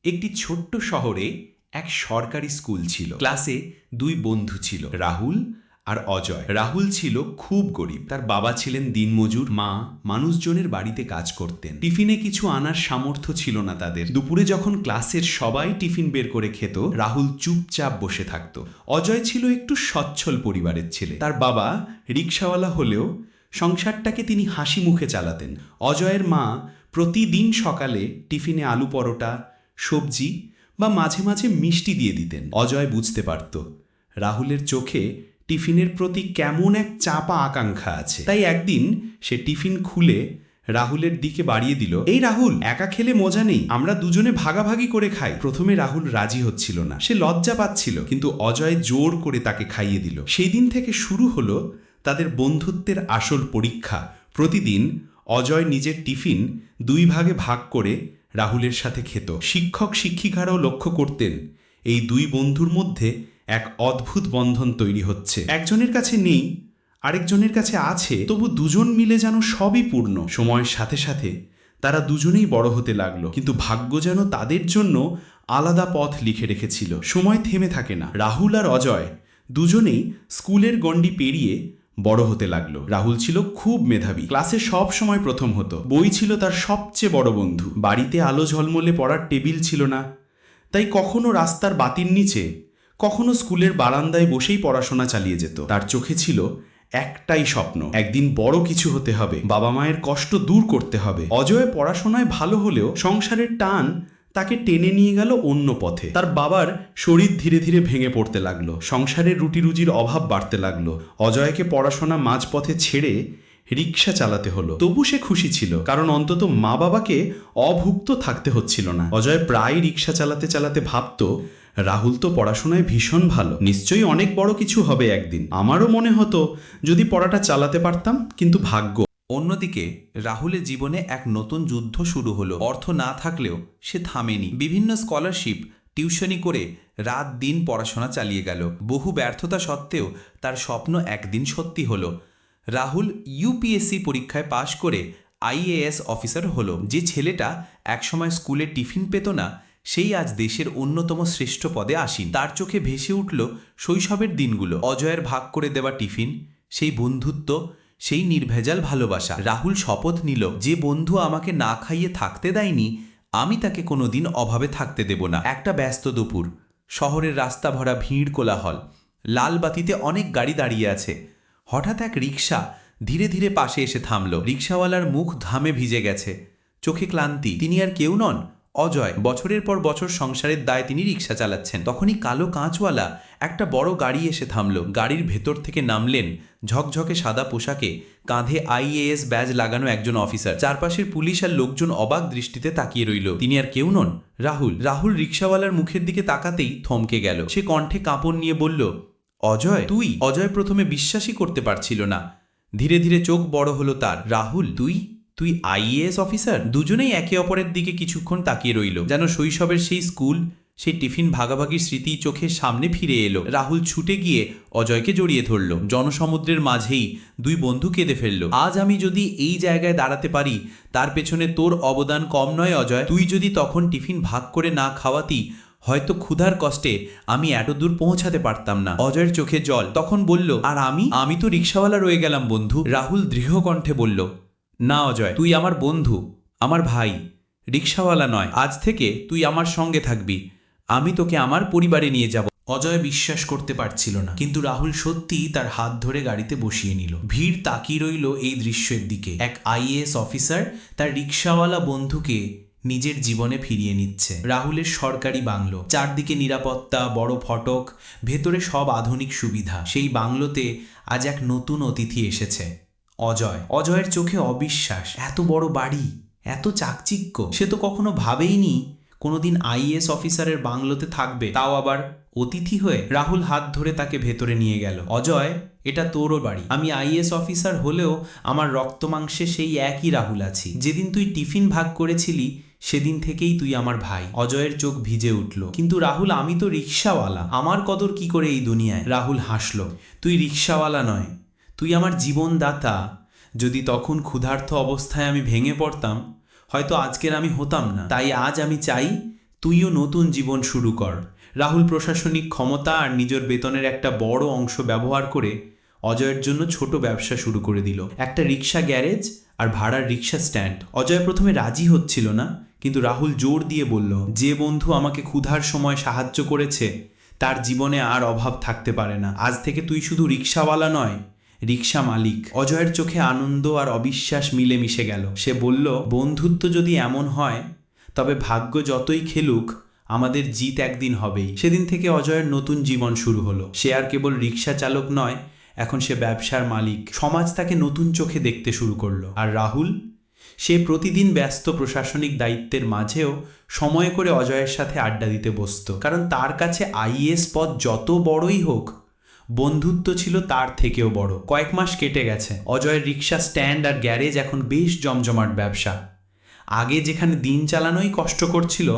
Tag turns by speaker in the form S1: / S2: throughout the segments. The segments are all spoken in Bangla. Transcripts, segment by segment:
S1: একটি ছোট্ট শহরে এক সরকারি স্কুল ছিল। ক্লাসে দুই বন্ধু ছিল, রাহুল আর অজয়। রাহুল ছিল খুব গরিব। তার বাবা ছিলেন দিনমজুর, মা মানুষজনের বাড়িতে কাজ করতেন। টিফিনে কিছু আনার সামর্থ্য ছিল না তাদের। দুপুরে যখন ক্লাসের সবাই টিফিন বের করে খেত, রাহুল চুপচাপ বসে থাকত। অজয় ছিল একটু সচ্ছল পরিবারের ছেলে। তার বাবা রিকশাওয়ালা হলেও সংসারটাকে তিনি হাসি মুখে চালাতেন। অজয়ের মা প্রতিদিন সকালে টিফিনে আলু পরোটা, সবজি বা মাঝে মাঝে মিষ্টি দিয়ে দিতেন। অজয় বুঝতে পারত রাহুলের চোখে টিফিনের প্রতি কেমন এক চাপা আকাঙ্ক্ষা আছে। তাই একদিন সে টিফিন খুলে রাহুলের দিকে বাড়িয়ে দিল, এই রাহুল, একা খেলে মজা নেই, আমরা দুজনে ভাগাভাগি করে খাই। প্রথমে রাহুল রাজি হচ্ছিল না, সে লজ্জা পাচ্ছিল, কিন্তু অজয় জোর করে তাকে খাইয়ে দিল। সেই দিন থেকে শুরু হলো তাদের বন্ধুত্বের আসল পরীক্ষা। প্রতিদিন অজয় নিজের টিফিন দুই ভাগে ভাগ করে রাহুলের সাথে খেত। শিক্ষক শিক্ষিকারাও লক্ষ্য করতেন এই দুই বন্ধুর মধ্যে এক অদ্ভুত বন্ধন তৈরি হচ্ছে। একজনের কাছে নেই, আরেকজনের কাছে আছে, তবু দুজন মিলে যেন সবই পূর্ণ। সময়ের সাথে সাথে তারা দুজনেই বড় হতে লাগলো, কিন্তু ভাগ্য যেন তাদের জন্য আলাদা পথ লিখে রেখেছিল। সময় থেমে থাকে না। রাহুল আর অজয় দুজনেই স্কুলের গণ্ডি পেরিয়ে বড় হতে লাগলো। রাহুল ছিল খুব মেধাবী, ক্লাসে সব সময় প্রথম হতো, বই ছিল তার সবচেয়ে বড় বন্ধু। বাড়িতে আলো ঝলমলে পড়ার টেবিল ছিল না, তাই কখনো রাস্তার বাতির নিচে, কখনো স্কুলের বারান্দায় বসেই পড়াশোনা চালিয়ে যেত। তার চোখে ছিল একটাই স্বপ্ন, একদিন বড় কিছু হতে হবে, বাবা মায়ের কষ্ট দূর করতে হবে। অজয় পড়াশোনায় ভালো হলেও সংসারের টান তাকে টেনে নিয়ে গেল অন্য পথে। তার বাবার শরীর ধীরে ধীরে ভেঙে পড়তে লাগলো, সংসারের রুটি রুজির অভাব বাড়তে লাগলো। অজয়কে পড়াশোনা মাঝপথে ছেড়ে রিক্সা চালাতে হলো। তবু সে খুশি ছিল, কারণ অন্তত মা বাবাকে অভুক্ত থাকতে হচ্ছিল না। অজয় প্রায় রিক্সা চালাতে চালাতে ভাবত, রাহুল তো পড়াশোনায় ভীষণ ভালো, নিশ্চয়ই অনেক বড় কিছু হবে একদিন। আমারও মনে হতো যদি পড়াটা চালাতে পারতাম, কিন্তু ভাগ্য।
S2: অন্যদিকে রাহুলের জীবনে এক নতুন যুদ্ধ শুরু হলো। অর্থ না থাকলেও সে থামেনি। বিভিন্ন স্কলারশিপ, টিউশনি করে রাত দিন পড়াশোনা চালিয়ে গেল। বহু ব্যর্থতা সত্ত্বেও তার স্বপ্ন একদিন সত্যি হলো। রাহুল ইউপিএসসি পরীক্ষায় পাশ করে আইএএস অফিসার হলো। যে ছেলেটা একসময় স্কুলে টিফিন পেত না, সেই আজ দেশের অন্যতম শ্রেষ্ঠ পদে আসীন। তার চোখে ভেসে উঠল শৈশবের দিনগুলো, অজয়ের ভাগ করে দেওয়া টিফিন, সেই বন্ধুত্ব, সেই নির্ভেজাল ভালোবাসা। রাহুল শপথ নিল, যে বন্ধু আমাকে না খাইয়ে থাকতে দেয়নি, আমি তাকে কোনোদিন অভাবে থাকতে দেব না। একটা ব্যস্ত দুপুর, শহরের রাস্তা ভরা ভিড় কোলাহল, লাল বাতিতে অনেক গাড়ি দাঁড়িয়ে আছে। হঠাৎ এক রিকশা ধীরে ধীরে পাশে এসে থামল। রিকশাওয়ালার মুখ ঘামে ভিজে গেছে, চোখে ক্লান্তি। তিনি আর কেউ নন, অজয়। বছরের পর বছর সংসারের দায় তিনি রিকশা চালাচ্ছেন। তখনই কালো কাঁচওয়ালা একটা বড় গাড়ি এসে থামল। গাড়ির ভেতর থেকে নামলেন ঝকঝকে সাদা পোশাকে, কাঁধে আইএএস ব্যাজ লাগানো একজন অফিসার। চারপাশের পুলিশ আর লোকজন অবাক দৃষ্টিতে তাকিয়ে রইল। তিনি আর কেউ নন, রাহুল। রাহুল রিকশাওয়ালার মুখের দিকে তাকাতেই থমকে গেল। সে কণ্ঠে কাঁপন নিয়ে বলল, অজয়, তুই? অজয় প্রথমে বিশ্বাসই করতে পারছিল না। ধীরে ধীরে চোখ বড় হলো তার। রাহুল, তুই তুই আইএএস অফিসার? দুজনেই একে অপরের দিকে কিছুক্ষণ তাকিয়ে রইল, যেন শৈশবের সেই স্কুল, সেই টিফিন ভাগাভাগির স্মৃতি চোখের সামনে ফিরে এলো। রাহুল ছুটে গিয়ে অজয়কে জড়িয়ে ধরল। জনসমুদ্রের মাঝেই দুই বন্ধু কেঁদে ফেলল। আজ আমি যদি এই জায়গায় দাঁড়াতে পারি, তার পেছনে তোর অবদান কম নয় অজয়। তুই যদি তখন টিফিন ভাগ করে না খাওয়াতি, হয়তো ক্ষুধার কষ্টে আমি এত দূর পৌঁছাতে পারতাম না। অজয়ের চোখে জল। তখন বলল, আর আমি তো রিকশাওয়ালা রয়ে গেলাম বন্ধু। রাহুল দৃঢ় কণ্ঠে বলল, না অজয়, তুই আমার বন্ধু, আমার ভাই, রিকশাওয়ালা নয়। আজ থেকে তুই আমার সঙ্গে থাকবি, আমি তোকে আমার পরিবারে নিয়ে যাব।
S1: অজয় বিশ্বাস করতে পারছিল না, কিন্তু রাহুল সত্যিই তার হাত ধরে গাড়িতে বসিয়ে নিল। ভিড় তাকিয়ে রইল এই দৃশ্যের দিকে। এক আইএএস অফিসার তার রিকশাওয়ালা বন্ধুকে নিজের জীবনে ফিরিয়ে নিচ্ছে। রাহুলের সরকারি বাংলো, চারদিকে নিরাপত্তা, বড় ফটক, ভেতরে সব আধুনিক সুবিধা। সেই বাংলোতে আজ এক নতুন অতিথি এসেছে, অজয়। অজয়ের চোখে অবিশ্বাস। এত বড় বাড়ি, এত চাকচিক্য। সে তো কখনো ভাবেইনি কোনোদিন আইএএস অফিসারের বাংলোতে থাকবে, তাও আবার অতিথি হয়ে। রাহুল হাত ধরে তাকে ভেতরে নিয়ে গেল। অজয়, এটা তোরও বাড়ি। আমি আইএএস অফিসার হলেও আমার রক্ত মাংসে সেই একই রাহুল আছি। যেদিন তুই টিফিন ভাগ করেছিলি, সেদিন থেকেই তুই আমার ভাই। অজয়ের চোখ ভিজে উঠল। কিন্তু রাহুল, আমি তো রিকশাওয়ালা, আমার কদর কি করে এই দুনিয়ায়? রাহুল হাসল। তুই রিকশাওয়ালা নয়, তুই আমার জীবনদাতা। যদি তখন ক্ষুধার্ত অবস্থায় আমি ভেঙে পড়তাম, হয়তো আজকের আমি হতাম না। তাই আজ আমি চাই তুইও নতুন জীবন শুরু কর। রাহুল প্রশাসনিক ক্ষমতা আর নিজের বেতনের একটা বড় অংশ ব্যবহার করে অজয়ের জন্য ছোট ব্যবসা শুরু করে দিল, একটা রিক্সা গ্যারেজ আর ভাড়ার রিক্সা স্ট্যান্ড। অজয় প্রথমে রাজি হচ্ছিল না, কিন্তু রাহুল জোর দিয়ে বলল, যে বন্ধু আমাকে ক্ষুধার সময় সাহায্য করেছে তার জীবনে আর অভাব থাকতে পারে না। আজ থেকে তুই শুধু রিক্সাওয়ালা নয়, রিক্সা মালিক। অজয়ের চোখে আনন্দ আর অবিশ্বাস মিলে মিশে গেল। সে বলল, বন্ধুত্ব যদি এমন হয় তবে ভাগ্য যতই খেলুক আমাদের জিত একদিন হবেই। সেদিন থেকে অজয়ের নতুন জীবন শুরু হলো। সে আর কেবল রিক্সা চালক নয়, এখন সে ব্যবসার মালিক। সমাজ তাকে নতুন চোখে দেখতে শুরু করলো। আর রাহুল, সে প্রতিদিন ব্যস্ত প্রশাসনিক দায়িত্বের মাঝেও সময় করে অজয়ের সাথে আড্ডা দিতে বসত, কারণ তার কাছে আইএএস পদ যত বড়ই হোক, বন্ধুত্ব ছিল তার থেকেও বড়। কয়েক মাস কেটে গেছে। অজয়ের রিক্সা স্ট্যান্ড আর গ্যারেজ এখন বেশ জমজমাট ব্যবসা। আগে যেখানে দিন চালানোই কষ্ট করছিল,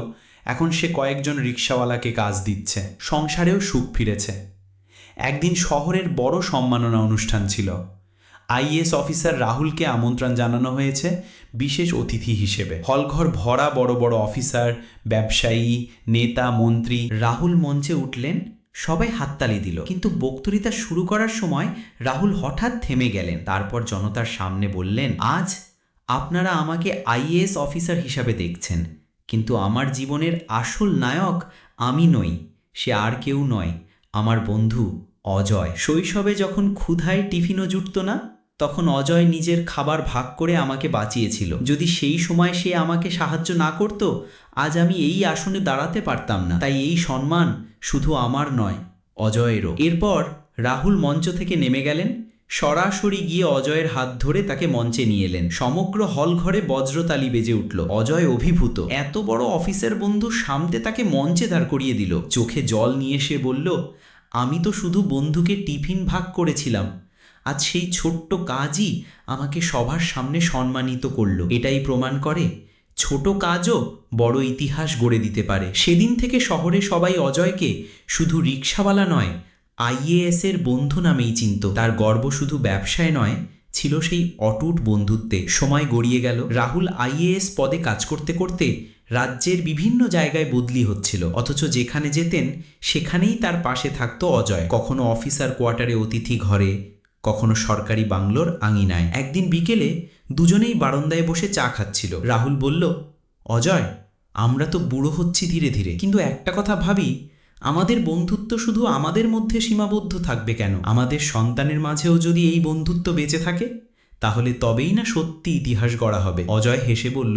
S1: এখন সে কয়েকজন রিক্সাওয়ালাকে কাজ দিচ্ছে। সংসারেও সুখ ফিরেছে। একদিন শহরের বড় সম্মাননা অনুষ্ঠান ছিল। আইএএস অফিসার রাহুলকে আমন্ত্রণ জানানো হয়েছে বিশেষ অতিথি হিসেবে। হলঘর ভরা বড় বড় অফিসার, ব্যবসায়ী, নেতা, মন্ত্রী। রাহুল মঞ্চে উঠলেন, সবাই হাততালি দিল, কিন্তু বক্তৃতা শুরু করার সময় রাহুল হঠাৎ থেমে গেলেন। তারপর জনতার সামনে বললেন, আজ আপনারা আমাকে আইএএস অফিসার হিসাবে দেখছেন, কিন্তু আমার জীবনের আসল নায়ক আমি নই। সে আর কেউ নয়, আমার বন্ধু অজয়। শৈশবে যখন ক্ষুধায় টিফিনও জুটত না, তখন অজয় নিজের খাবার ভাগ করে আমাকে বাঁচিয়েছিল। যদি সেই সময় সে আমাকে সাহায্য না করত, আজ আমি এই আসনে দাঁড়াতে পারতাম না। তাই এই সম্মান শুধু আমার নয়, অজয়েরও। এরপর রাহুল মঞ্চ থেকে নেমে গেলেন, সরাসরি গিয়ে অজয়ের হাত ধরে তাকে মঞ্চে নিয়ে এলেন। সমগ্র হল ঘরে বজ্রতালি বেজে উঠল। অজয় অভিভূত। এত বড় অফিসের বন্ধু সামনে তাকে মঞ্চে দাঁড় করিয়ে দিল। চোখে জল নিয়ে সে বলল, আমি তো শুধু বন্ধুকে টিফিন ভাগ করেছিলাম, আজ সেই ছোট্ট কাজই আমাকে সবার সামনে সম্মানিত করল। এটাই প্রমাণ করে ছোট কাজও বড় ইতিহাস গড়ে দিতে পারে। সেদিন থেকে শহরে সবাই অজয়কে শুধু রিক্সাওয়ালা নয়, আইএএসের বন্ধু নামেই চিনত। তার গর্ব শুধু ব্যবসায় নয়, ছিল সেই অটুট বন্ধুত্বে। সময় গড়িয়ে গেল। রাহুল আইএএস পদে কাজ করতে করতে রাজ্যের বিভিন্ন জায়গায় বদলি হচ্ছিল, অথচ যেখানে যেতেন সেখানেই তার পাশে থাকতো অজয়। কখনো অফিসার কোয়ার্টারে অতিথি ঘরে, কখনো সরকারি বাংলোর আঙিনায়। একদিন বিকেলে দুজনেই বারান্দায় বসে চা খাচ্ছিল। রাহুল বলল, অজয়, আমরা তো বুড়ো হচ্ছি ধীরে ধীরে, কিন্তু একটা কথা ভাবি, আমাদের বন্ধুত্ব শুধু আমাদের মধ্যে সীমাবদ্ধ থাকবে কেন? আমাদের সন্তানের মাঝেও যদি এই বন্ধুত্ব বেঁচে থাকে, তাহলে তবেই না সত্যি ইতিহাস গড়া হবে। অজয় হেসে বলল,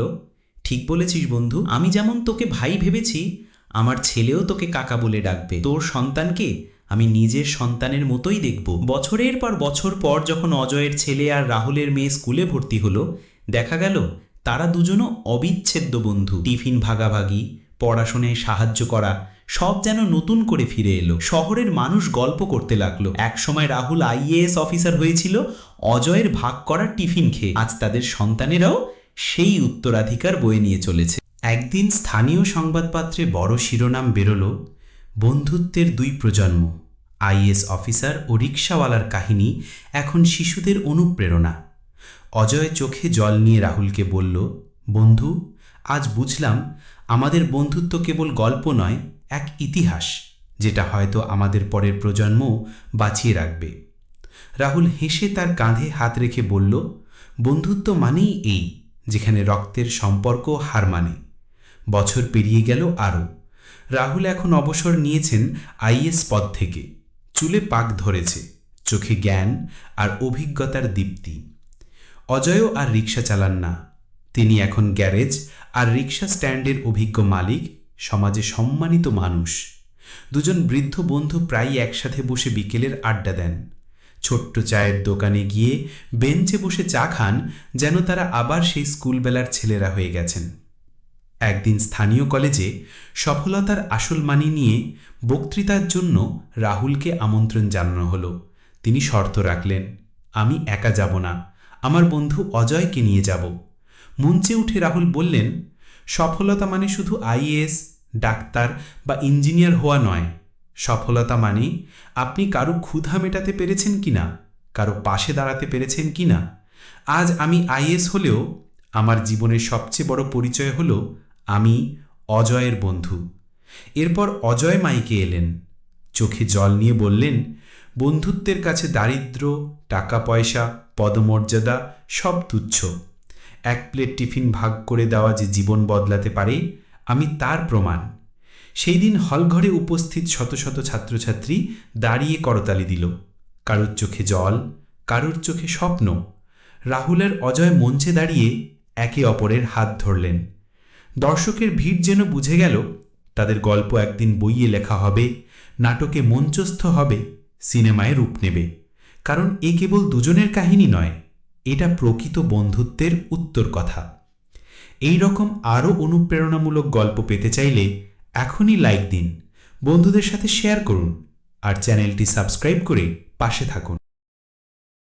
S1: ঠিক বলেছিস বন্ধু, আমি যেমন তোকে ভাই ভেবেছি, আমার ছেলেও তোকে কাকা বলে ডাকবে। তোর সন্তানকে আমি নিজের সন্তানের মতোই দেখব। বছরের পর বছর পর যখন অজয়ের ছেলে আর রাহুলের মেয়ে স্কুলে ভর্তি হলো, দেখা গেল তারা দুজনও অবিচ্ছেদ্য বন্ধু। টিফিন ভাগাভাগি, পড়াশোনায় সাহায্য করা, সব যেন নতুন করে ফিরে এলো। শহরের মানুষ গল্প করতে লাগলো, একসময় রাহুল আইএএস অফিসার হয়েছিল অজয়ের ভাগ করা টিফিন খেয়ে। আজ তাদের সন্তানেরাও সেই উত্তরাধিকার বয়ে নিয়ে চলেছে। একদিন স্থানীয় সংবাদপত্রে বড় শিরোনাম বেরোলো, বন্ধুত্বের দুই প্রজন্ম, আইএএস অফিসার ও রিক্সাওয়ালার কাহিনী এখন শিশুদের অনুপ্রেরণা। অজয় চোখে জল নিয়ে রাহুলকে বলল, বন্ধু, আজ বুঝলাম আমাদের বন্ধুত্ব কেবল গল্প নয়, এক ইতিহাস, যেটা হয়তো আমাদের পরের প্রজন্ম বাঁচিয়ে রাখবে। রাহুল হেসে তার কাঁধে হাত রেখে বলল, বন্ধুত্ব মানেই এই, যেখানে রক্তের সম্পর্ক হার মানে। বছর পেরিয়ে গেল আরও। রাহুল এখন অবসর নিয়েছেন আইএএস পদ থেকে। চুলে পাক ধরেছে, চোখে জ্ঞান আর অভিজ্ঞতার দীপ্তি। অজয়ও আর রিক্সা চালান না, তিনি এখন গ্যারেজ আর রিক্সা স্ট্যান্ডের অভিজ্ঞ মালিক, সমাজে সম্মানিত মানুষ। দুজন বৃদ্ধ বন্ধু প্রায়ই একসাথে বসে বিকেলের আড্ডা দেন। ছোট্ট চায়ের দোকানে গিয়ে বেঞ্চে বসে চা খান, যেন তারা আবার সেই স্কুলবেলার ছেলেরা হয়ে গেছেন। একদিন স্থানীয় কলেজে সফলতার আসল মানি নিয়ে বক্তৃতার জন্য রাহুলকে আমন্ত্রণ জানানো হলো। তিনি শর্ত রাখলেন, আমি একা যাব না, আমার বন্ধু অজয়কে নিয়ে যাব। মঞ্চে উঠে রাহুল বললেন, সফলতা মানে শুধু আইএএস, ডাক্তার বা ইঞ্জিনিয়ার হওয়া নয়। সফলতা মানে আপনি কারো ক্ষুধা মেটাতে পেরেছেন কিনা, কারো পাশে দাঁড়াতে পেরেছেন কিনা। আজ আমি আইএএস হলেও আমার জীবনের সবচেয়ে বড় পরিচয় হলো আমি অজয়ের বন্ধু। এরপর অজয় মাইকে এলেন, চোখে জল নিয়ে বললেন, বন্ধুত্বের কাছে দারিদ্র্য, টাকা পয়সা, পদমর্যাদা সব তুচ্ছ। এক প্লেট টিফিন ভাগ করে দেওয়া যে জীবন বদলাতে পারে, আমি তার প্রমাণ। সেই দিন হলঘরে উপস্থিত শত শত ছাত্রছাত্রী দাঁড়িয়ে করতালি দিল। কারোর চোখে জল, কারোর চোখে স্বপ্ন। রাহুল আর অজয় মঞ্চে দাঁড়িয়ে একে অপরের হাত ধরলেন। দর্শকের ভিড় যেন বুঝে গেল তাদের গল্প একদিন বইয়ে লেখা হবে, নাটকে মঞ্চস্থ হবে, সিনেমায় রূপ নেবে। কারণ এ কেবল দুজনের কাহিনী নয়, এটা প্রকৃত বন্ধুত্বের উত্তর কথা। এই রকম আরও অনুপ্রেরণামূলক গল্প পেতে চাইলে এখনই লাইক দিন, বন্ধুদের সাথে শেয়ার করুন আর চ্যানেলটি সাবস্ক্রাইব করে পাশে থাকুন।